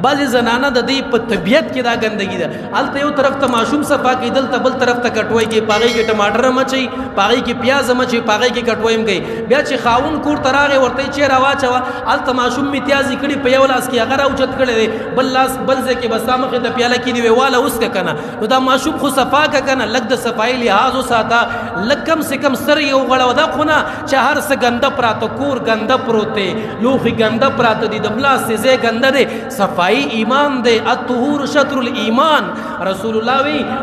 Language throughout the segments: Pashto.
بعضې زنانه د دې په طبیعت کې دا ګندګي ده هلته یو طرف ته ماشوم صفا کوي دلته بل طرف ته کټوی کوي په هغې کې ټماټر هم اچوي په هغې کې پیاز هم اچوي په هغې کې کټوی هم کوي بیا چې خاوند کور ته راغی ورته یې چیرې واچوه هلته ماشوم مې تیازې کړي په یو لاس کې هغه راوچت کړی دی بل لاس بل ځای کې به ستا مخې ته پیاله کېدي وی واله اوسکه که نه نو دا ماشوم خو صفا که که نه لږ د صفایي لحاظ وساته لږ کم سے کم سترګې وغړوه دا خو نه چې هر څه ګنده پراته کور ګنده پروت دی لوښي ګنده پراته دي د ملا ځای ګنده دی صفایي ایمان دی الطهور شطر الایمان رسول الله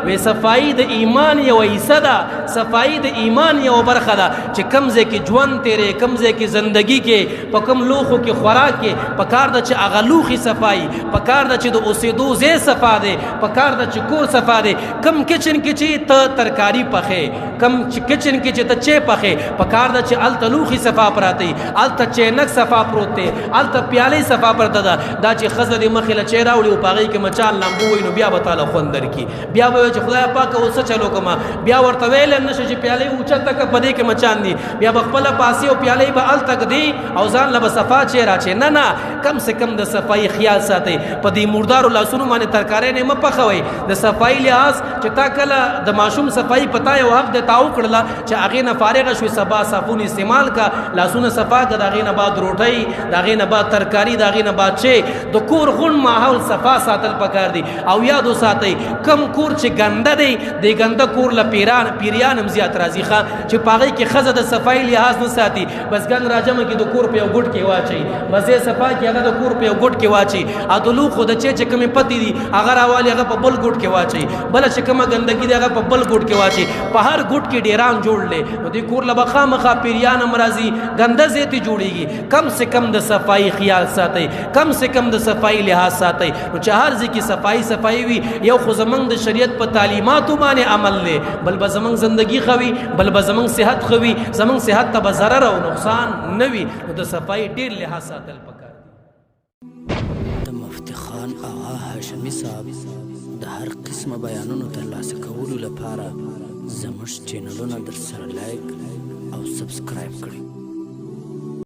وی صفایي د ایمان یو حصه ده صفایي د ایمان یو برخه ده چې کم ځای کې ژوند تیرې کم ځای کې زندګي کې په کم لوښو کې خوراک کې په کار ده چې هغه لوښي صفایي په کار ده چې د اوسېدو ځای صفا دی په کار ده چې کور صفا دی کم کچن کې چې ته ترکاري پخې کم کچن کې چې ته چای پخې په کار ده چې هلته لوښي صفا پراته وي هلته چینک صفا پروت دی هلته پیالې صفا پرته ده دا چې ښځه دې مخې له چای راوړي او په هغې کې مچان لامبو وي نو بیا به تاله خوند درکړي بیا به وایي چې خدایه پاکه اوس څه چلو کومه بیا ورته ویلی نه شي چې پیالې اوچته که په دې کې مچان دي بیا به خپله پاسې او پیالې به هلته ږدي او ځان له به صفا چای راچې نه نه کم سے کم د صفایي خیال ساتئ په دې مردارو لاسونو باندې ترکاری نه مه پخوئ د صفایي لحاظ چې تا کله د ماشوم صفایي په تا یو حق د تا وکړله چې هغې نه فارغه شوې سبا صابون استعمال کا لاسونه صفا که د هغې نه بعد روټۍ د هغې نه بعد ترکاري د هغې نه بعد چای د کور غونډ ماحول صفا ساتل پکار دي او یاد وساتئ کم کور چې ګنده دی د ګنده کور له پیریان هم زیات راځي ښه چې په هغې کې ښځه د صفایي لحاظ نه ساتي بس ګند راجمه کې د کور په یو ګوټ کې واچوي مزې صفا کې هغه د کور په یو ګوټ کې واچوي او د لوښو د چای چې کومې پتې دي هغه راوالي هغه په بل ګوټ کې واچوي بله چې کومه ګندګي دی هغه په بل ګوټ کې واچوي په هر ګوټ کې ډیران جوړ دی نو دې کور له به خامخا پیریان هم راځي ګنده ځای ته جوړېږي کم سے کم د صفایي خیال ساتئ کم سے کم د صفایي لحاظ ساتئ نو چې هر ځای کې صفایي وي یو خو زمونږ د شریعت په تعلیماتو باندې عمل دی بل به زمونږ زندګي ښه وي بل به زمونږ صحت ښه وي زمونږ صحت ته به ضرر او نقصان نه وي نو د صفایي ډېر لحاظ ساتل پکار د مفتي خان آغا هاشمي صاحب د هر قسمه بیانونو ترلاسه کولو لپاره زموږ چینلونه در سره لایک او سبسکرایب کړئ